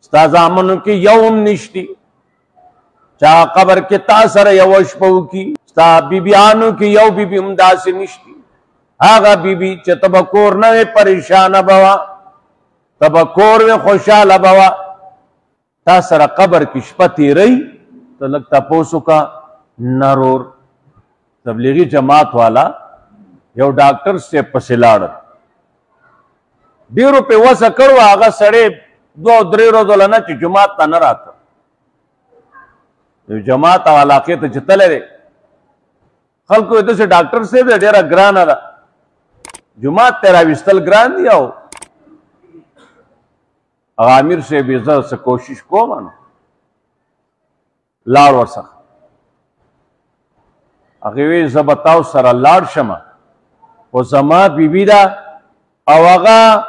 ستا زامنو کې یوم نشتی چا قبر کې تا سره یو شپه وکي ستا بیبیانو کې یو بیبي هم داسې نشتی هغه بیبي چې ته به کور نه وې پریشانه به وه ته به کور وې خوشحاله به وه تا سره قبر کې شپه تېروي ته لږ تپوس وکړه نرور تبلیغي جماعت والا یو ډاکټر صاحب پسې لاړل ډېرو پې وسه کړو هغه سړی 2-3 ورځو له نه چې جماعت ته نه راته یو جماعت او علاقې ته چې تللی دی خلکو یې داسې ډاکټر صاحب دی ډېره ګرانه ده جماعت ته راویستل ګران دي او هغه امیر صاحب یې زه څه کوشش کوم نو لاړ ورڅخه هغې وی زه به تاسو سره لاړ شمه خو زما بیبي ده او هغه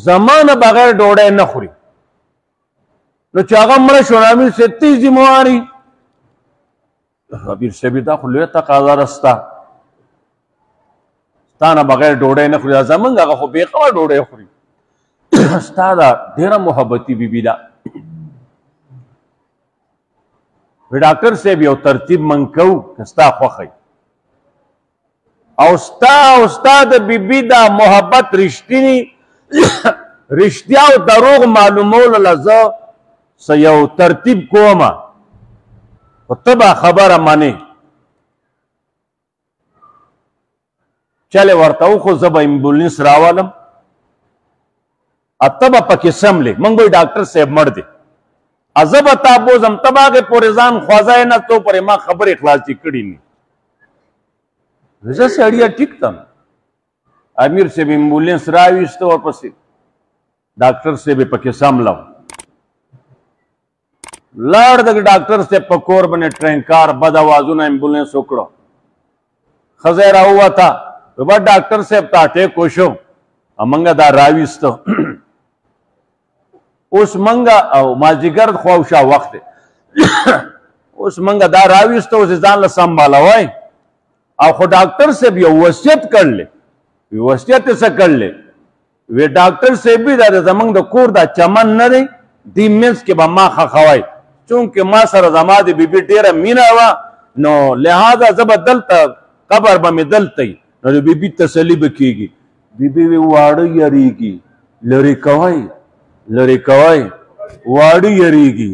زما نه بغیر ډوډۍ نه خوري نو چې هغه مړه شو نو امیر صاحب ته یې ذمواري امیر صاحب دا خو لویه تقاضا ده ستا ستا نه بغیر ډوډۍ نه خوري دا زمونږ هغه خو بېقوه ډوډۍ خوري ستا دا ډېره محبتي بیبي ده ډاکټر صاحب یو ترتیب من کوو که ستا خوښی او ستا د بیبي دا محبت رښتینی رښتیا او دروغ معلومولو له زه څه یو ترتیب کومه خو ته به خبره منې چلې ورته وخو زه به امبولینس راولم ته به پکې سملې موږ به ډاکټر صاحب مړ دی زه به تا بوزم ته به هغې پورې ځان خوځی نه تو پورې ما خبرې خلاصې کړي نه زه سړیه ټیک تم امیر صاحب امبولینس راویسته ورپسې ډاکټر صاحب یې پکې سملم لاړ د ډاکټر صاحب په کور باندې ټرینکار بد اوازونه امبولینس وکړو ښځی راووته به ډاکټر صاحب ته اټیک وشو موږ دا راویسته اوس منګه او مازدیګر خواوشا وخت دی اوس منګه دا راویسته اوس ځان له سنبالوئ او خو ډاکټر صاحب یو وصیت کړلی وصیت یې څه کړلی وی ډاکټر صاحب بي دا زمونږ د کور دا چمن نه دی دې منځ کې به ما ښخوئ چونکې ما سره زما د بیبي ډېره مینه وه نو لهذا زه به دلته قبر به مې دلته وي نو د بیبي تسلي به کېږي بیبي وی واړه یریږي لرې کوئ لرې کوئ واړه یریږي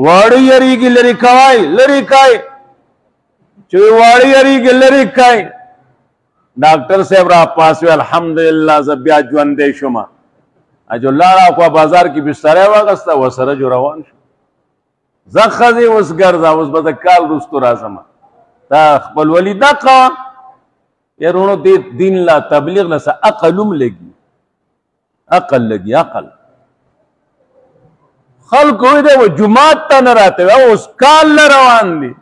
واړه یریږي لرې کوئ لرې کوئ چې واړه یریږي لرې کوئ ډاکټر صاحب را پاس وی الحمدلله زه بیا ژوندی شومه جو لاړه خوا بازار کې بستری واخېسته ورسره جو روان شو زه ښځې اوس ګرځه اوس به د کال وروستو راځمه تا خپلولي دقه یارونو دې دین لا تبلیغ له څه عقل هم لګي عقل لګي عقل خلکو وی دی و جومات ته نه راته وی اوس کال نه روان دي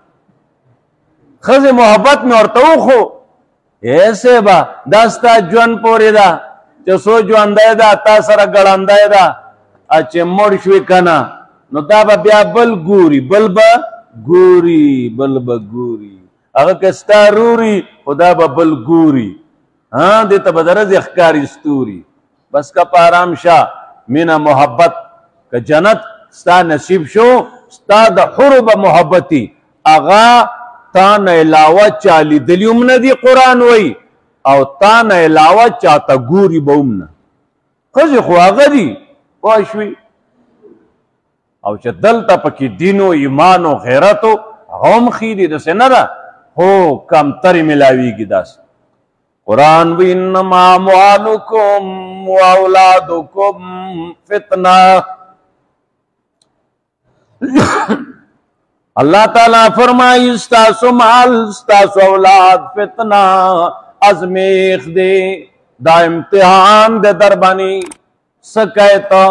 ښځې محبت مې ورته وښو ای صاحبه دا ستا ژوند پورې ده چې څو ژوندی ده تا سره ګړندی ده چې مړ شوې که نه نو دا به بیا بل ګوري بل به ګوري بل به ګوري هغه که ستا روري خو دا به بل ګوري دې ته به د ورځې ښکاري ستوري بس که په ارام شه مینه محبت که جنت ستا نصیب شو ستا د حرو به محبتي هغه تا نه علاوه چا لیدلي هم نه دي قرآن وایي او تا نه علاوه چاته ګوري به هم نه ښځې خو هغه دي پوه شوي او چې دلته پکې دین و ایمان و غیرت و هغه هم ښې دي داسې نه ده هو کمترې میلاویږي داسې قرآن وی انما اموالکم و اولادکم فتنه اللہ تعالیٰ فرمائی ستاسو مال ستاسو اولاد فتنہ ازمیخ دے دا امتحان دے دربانی سکیتا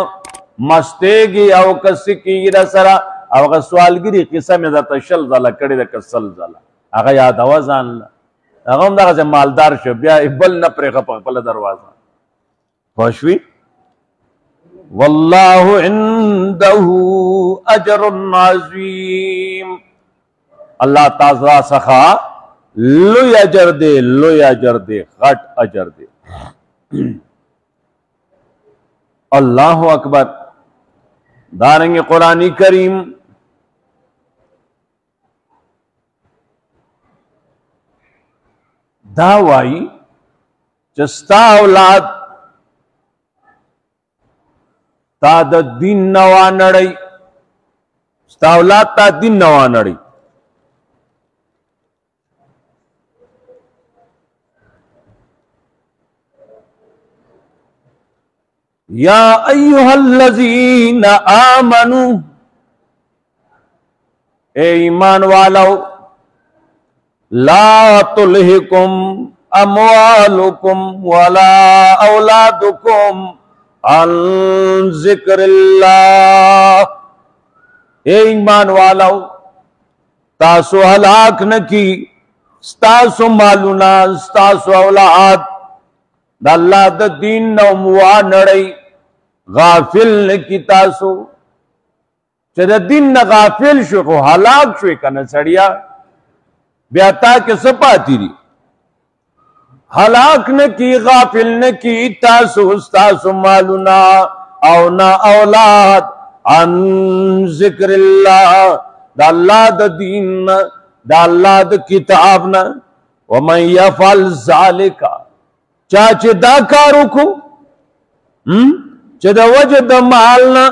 مستیگی او کسی کی رسرا او اگر سوالگیری قسم ازتا شل زالا کڑی دا کسل زالا اگر یاد آوازان لا اگر ہم دا غزے مالدار شو بیا بل نپری خپا پل دروازان خوشوی واللہ عندہ اجر عظیم اللہ تعالی سخا لوی اجر دے غٹ اجر دے اللہ اکبر دارنگ قرآن کریم دا وائی چستا اولاد تا دا دین نوا نڑی ستا اولاد تا دین نوا نڑی یا ایہا الذین آمنو اے ایمان والو لا تلہکم اموالکم ولا اولادکم عن ذکر اللہ اے ایمان والو تاسو ہلاک نکی ستاسو مالونا ستاسو اولاد دا اللہ دا دین نو موا نڑی غافل نکی تاسو چہ دا دین نا غافل شو خو ہلاک شوی کنا سڑیا بیاتا کے سپاتی دی ہلاک نکی غافل نکی تاسو ستاسو مالونا او نا اولاد عن ذکر اللہ دا اللہ دا دین دا اللہ دا کتابنا ومن یفعل ذالکا چاچے دا کارو کو چا دا وجہ دا مالنا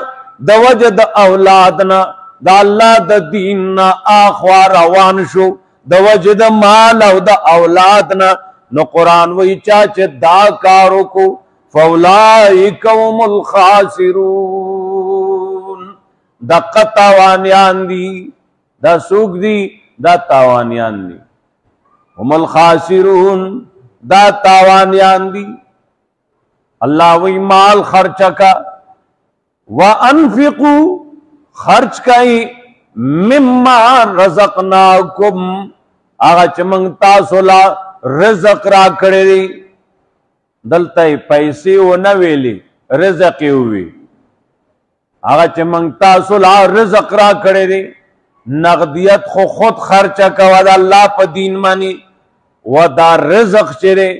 دا وجہ دا اولادنا دا اللہ دا دیننا آخوار روان شو دا وجہ دا مال او دا اولادنا نو قرآن وی چاچے دا کارو کو فاولائک هم الخاسرون دا قطاوانیان دی دا سوک دی دا تاوانیان دی هم الخاسرون دا تاوانیان دی اللہ وی مال خرچ کا وَأَنفِقُوا خرچ کئی مما رزقناکم آغا چمنگ تاسولا رزق را کڑی دی دلتای پیسی و نویلی رزقی ہوئی آغا چمنگ تاسولا رزق را کڑی دی نغدیت خود خرچ کا ودا اللہ پا دین مانی و دا رزق چرے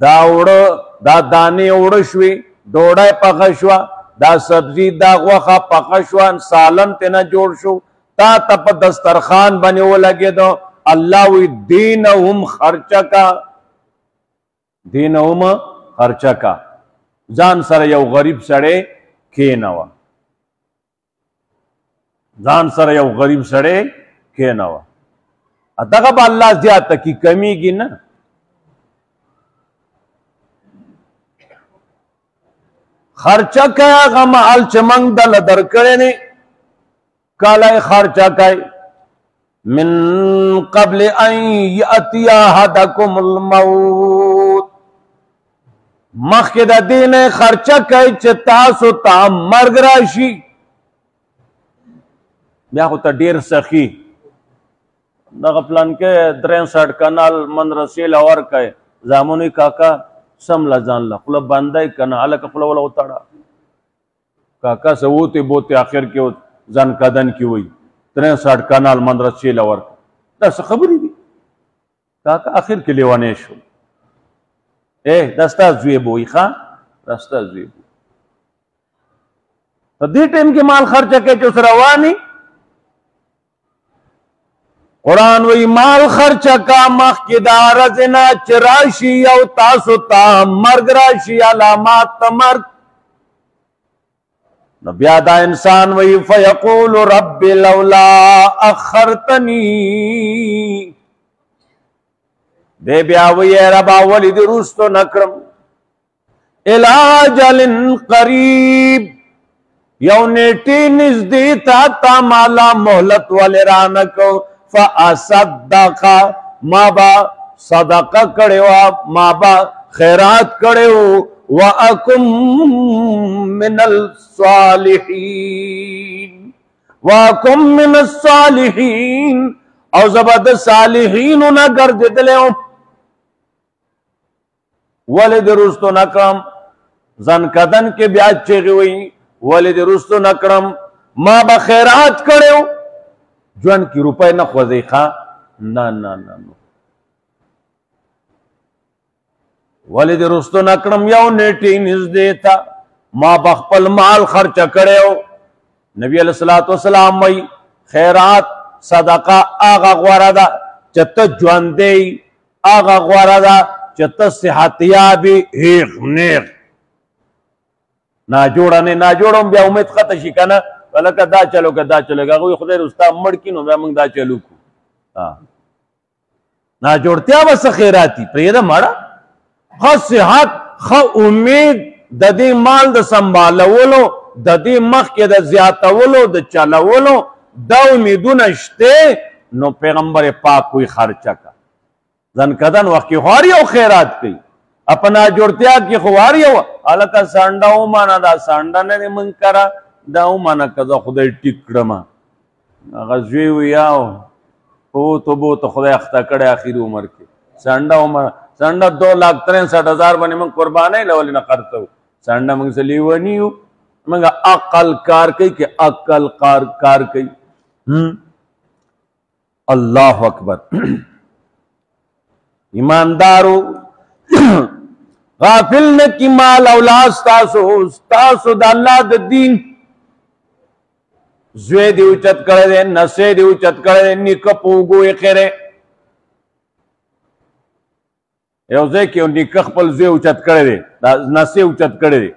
دا اوڑا دا دانے اوڑشوی دوڑای پخشوا دا سبزی دا غوخا پخشوا سالن تینا جوڑ شو تا تپ دسترخان بنے وہ لگے دو اللہ وی دینہم خرچہ کا دینہم خرچہ کا زان سر یو غریب سڑے کینوا زان سر یو غریب سڑے کینوا اتاقا با اللہ زیادہ کی کمی گی نا خرچہ کیا غمال چمنگ دل در کرے نے کالائی خرچہ کئی من قبل ان یأتی احدکم الموت مخید دین خرچہ کئی چتاسو تا مرگ راشی بیا خوتا دیر سخی دا غپلان کے 63 کنال من رسیل اور کئے زامونی کاکا سم لزان لخلا باندائی کنا علک خلا والا اتارا کاکا سووتے بوتے آخر کے زن کدن کی ہوئی 63 کنال من رسیل اور دا خبری دی کاکا آخر کے لیوانے شو دستا زویب ہوئی خواہ دستا زویب تو دی ٹیم کی مال خرچہ کے چوس روانی قرآن وی مال خرچہ کا مخ کی دارزنا چراشی او تاسو تا مرگ راشی علامات تا مرگ نبیادہ انسان وی فیقول رب لولا اخرتنی دے بیاوی اے ربا ولد رستو نکرم الاجل قریب یو نیٹی نزدیتا تا مالا محلت والی رانکو فَأَصَدَّقَ ما با صدقہ کڑے ہو ما با خیرات کڑے ہو وَأَكُمْ مِنَ الصَّالِحِينَ وَأَكُمْ مِنَ الصَّالِحِينَ او زبد صالحین نہ گرد دلے ہوں ولد رستو نکرم زن کدن کے بیاد چیغی ہوئی ولد رستو نکرم ما با خیرات کڑے ہو جوان کی روپے نہ خوزی خواہ نا نا نا نا ولد رستو نکرم یو نیٹی نزدے تا ما بخپل مال خرچ کرے ہو نبی علیہ الصلوۃ والسلام وی خیرات صدقه آغا غوره ده چې ته ژوندی، آغا غوره ده چې ته صحتیابي هیغ نیغ. ناجوړه نه ناجوړه بیا امید ختم شي که نه، لکه دا چلو که دا چلو که هغوی خدای رستا مړ کړي نو بیا موږ دا چلو کړو. ناجوړتیا به څه خیراتي پرېږده مړه، ښه صحت، ښه امید د دې مال د سنبالولو، د دې مخکې د زیاتولو، د چلولو دا امیدونه شته، نو پیغمبر پاک کوئی خرچه کا ځنکدن وخت کې خو هر یو خیرات کوي، په ناجوړتیا کې خو هر یو هلکه سانډه ومانه، دا سانډه نه دی موږ کره، دا ومانه که زه خدای ټیک کړمه. هغه زوی ویاو بوته بوته خدای اخته کړی اخر عمر کې سانډه عمر سانډه 2,63,000 باندې موږ قربانۍ لولې نه خرڅو. سانډه موږ څه لیوني یو، موږ عقل کار کوي که عقل کار کوي. الله اکبر. ایماندارو غافل نه کی مال اولاد ستاسو د الله د دین زوی دی اوچت کړی دی، نسې دی اوچت کړی دی، نیکه په اوږو یې خیری. یو ځای کې یو نیکه خپل زوی اوچت کړی دی، دا نسې اوچت کړی دی،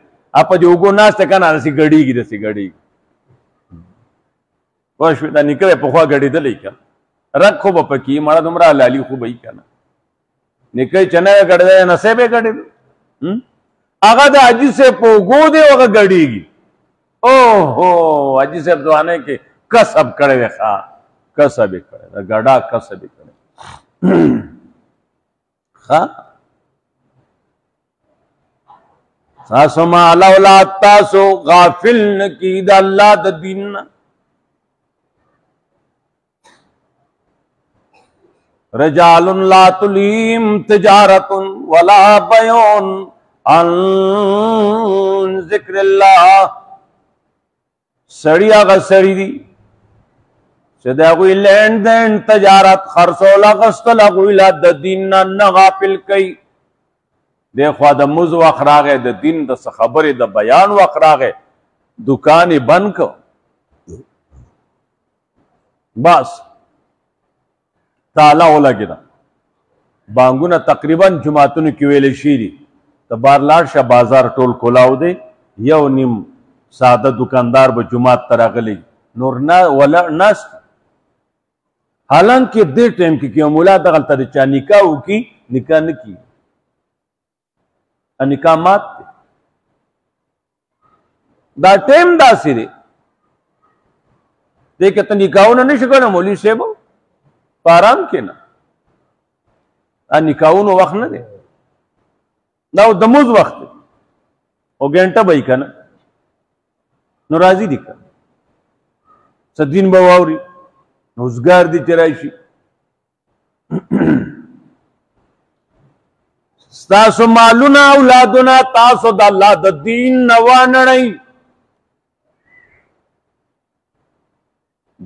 په دې اوږو ناست دی که نه داسې ګډېږي داسې ګډېږي. پوه شوې دا نیکه دی پخوا ګډېدلی که رګ خو به پکې مړه دومره حلالي خو به وي که نه. نیکه چې نه وی ګډېدلی نسې به یې ګډېدو، هغه د حاجي صاحب په اوږو دی هغه ګډېږي. اوهو حاجي صاحب ځوانۍ کې کسب کړی دی، ښه کسب یې کړی د ګډا کسب یې کړی. ښه تاسو مال اولاد تاسو غافل نه کړي د الله د دین نه. رجال لا تلهیهم تجارت ولا بیع عن ذکر الله. سړی هغه سړی دی چې د هغوی لین دین تجارت خرڅول اخیستل هغوی لا د دین نه غافل کوي. دیخوا د مز وخت راغی، د دین د څه خبرې د بیان وخت راغی، دکان یې بند کړ. بس تاله ولګېده. بانګونه تقریبا جماعتونو کې ویلی شي دي، ته بار لاړ شه بازار ټول کولاو دی، یو نیم ساده دکاندار به جماعت ته راغلی نور نه ولاړ ناست. حالانکې دې ټایم کې که مولا دغلته د چا نکاح وکړي نکاح نه کېږي، نکاح مات دی. دا ټایم داسې دی دې کې ته نکاحونه نه شي کولی مولوي صاحب په ارام کې نه. نکاحونو وخت نه دی، دا د مز وخت دی او ګنټه به یې که نه نو راضي دي که څه دین به واوري نو روزګار دي چې راشي. ستاسو مالونه اولادونه تاسو د الله د دین نه وانړئ.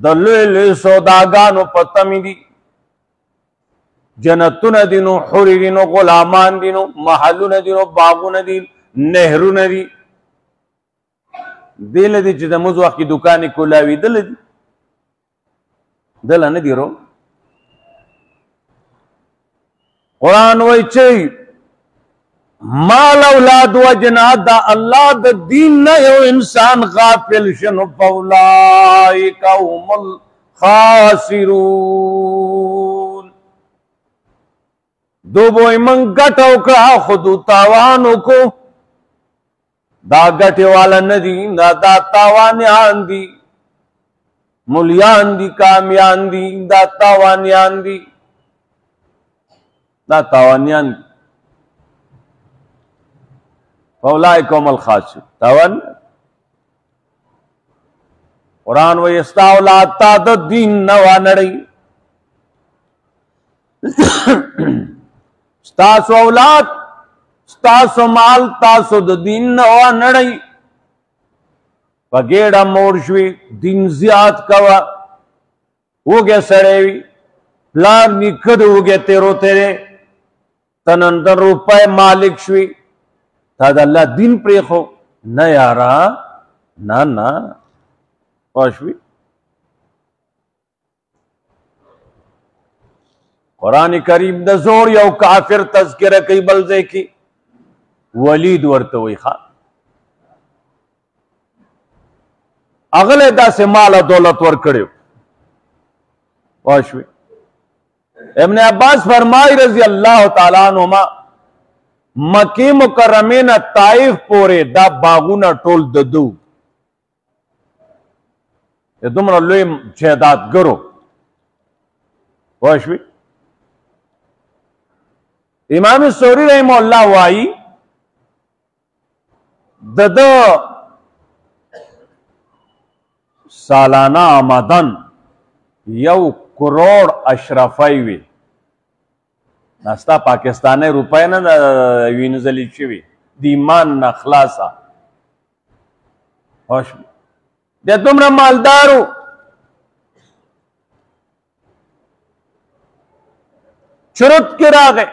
د لوی لوی سوداګانو په تمې دي، جنتونه دي نو حورې دي نو غلامان دي نو محلونه دي نو باغونه دي نهرونه دي. دله دي چې د مز وخت کې دکانې کولاوي دله دي، دله نه دي رو. قرآن وایي چې مال اولاد وجنا دا الله د دین نه یو انسان غافل شنو فاولئک هم الخاسرون. دو بوئی من گٹ وکړه خود تاوان وکړو، دا گټې والا نه دي، دا تاوانیان دي، مولیان دي کامیان دي، دا تاوانیان دي، دا تاوانیان دي. فاولئک هم الخاسرون. تاوان قرآن وایي ستا اولاد تا د دین نه وانړئ. ستاسو اولاد ستاسو مال تاسو د دین نه وانړئ. په ګېډه موړ شوي، دین زیات کوه، وږی سړی وي، پلار نیکه د وږی تیرو تیرې، ته نن د روپۍ مالک شوي، تا د الله دین پرېښو نه یاره، نه نه پوښوي قرآن کریم د زور یو کافر تذکره کوي بل ځای کې ولید ورته وایي ښه اغله داسې مال او دولت ورکړی پوښوي ابن عباس فرمای رضی الله تعالی عنہما مکی مکرمه نه طائف پورې دا باغونه ټول ددو دومره لوی جایدادګرو پوښوي امام سوری رحم الله وایي د سالانه آمدن 1 کروڑ اشرفی وي ناستا پاکستانی روپۍ نه وینځلې شوي د ایمان نه خلاصه د دومره مالدارو چرت کې راغی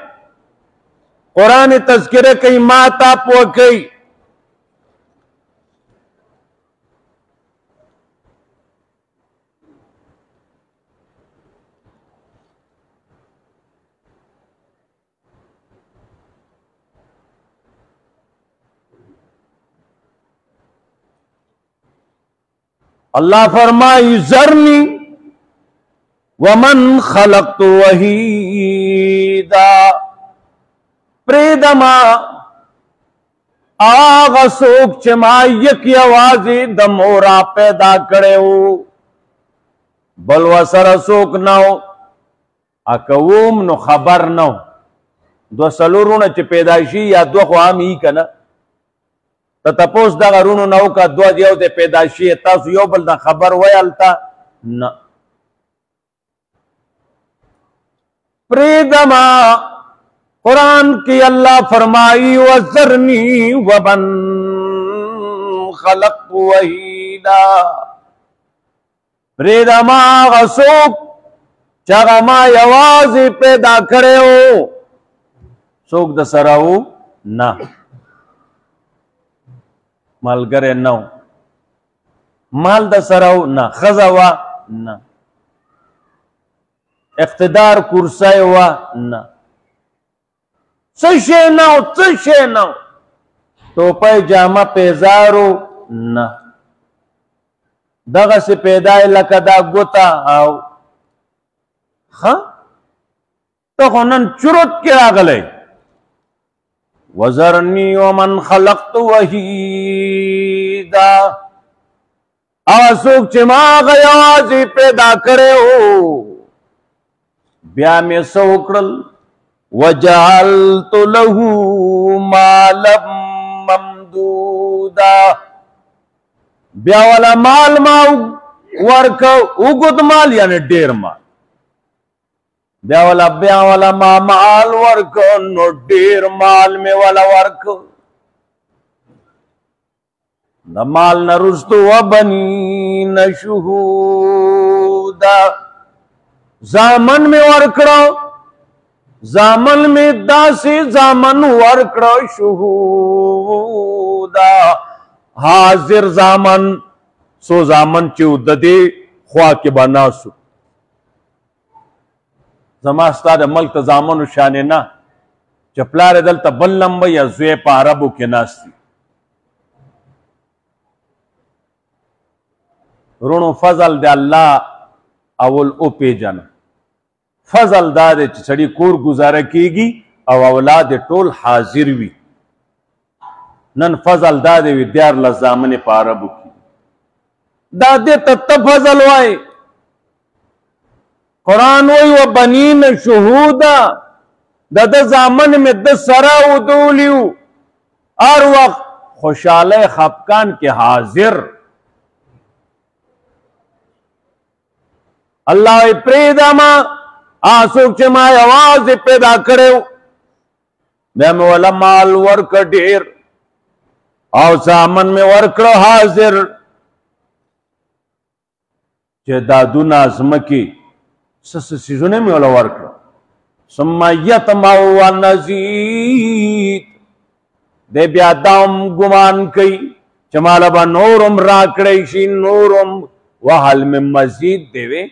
قرآن تذکره کوي ما تا پوه کوي اللہ فرمائی ذرنی ومن خلقت وحیدا پریدما آغا سوک چما یکی آوازی دمورا پیدا کرے ہو بلو سر سوک ناو اکووم نو خبر ناو دو سلورون چی پیدایشی یا دو خواهم ای کنا تا تپوس دا غرونو نو کا دو دیو دے پیداشی تاسو یو بل دا خبر ویالتا نا پریدما قرآن کی اللہ فرمائی وَذَرْنِي وَمَنْ خَلَقْتُ وَحِيدًا پریدما غسوک چاگا ما یوازی پیدا کرے ہو سوک دا سراؤ نا مالګری نو مال د سراو نه خزه وا نه اقتدار کرسای وا نه څه شی نه ټوپۍ جامه پیزارو نه دغسې پیدای لکه دا ګوته او ښه ته خو نن چرت کې راغلی وَذَرْنِي وَمَنْ خَلَقْتُ وَحِيدًا آسوک چما غیوازی پیدا کرے ہو بیا میں سوکڑل وَجَعَلْتُ لَهُ مَالًا مَمْدُودًا بیا والا مال ما ورکو اگد مال یعنی ډیر مال بیا والا ما مال ورکو نو ډیر مال میں والا ورکو دا مال نرستو وبنین شہودا زامن میں ورکڑو زامن میں داسی زامن ورکڑو شہودا حاضر زامن سو زامن چو ددے خواہ کے بناسو زما ستا د ملک ته زامنو شانې نه چې پلار یې دلته بل لمبه یا زوی په عربو کې ناست وي ورونو فضل د الله اول وپېژنه فضل دا دی چې سړي کور ګزاره کېږي او اولاد یې ټول حاضر وي نن فضل دا دی وي 14 زامنې په عربو کې دا دې ته ته فضل وایي قرآن وی و بنین شہودا دا دا زامن میں دا سرا ودولیو ہر وقت خوشحال خفقان کے حاضر اللہ پریدا ما آسوک چما آواز پیدا کرے بیا میں والا مال ورک ڈیر او زامن میں ورکڑو حاضر چه دادو نازمکی سیزونه می ولا ورکړه ثم یطمع ونزيد دې بیا دام ګمان کوي چې مال به نورم راکړی شي نورم وهل من مزید دی وی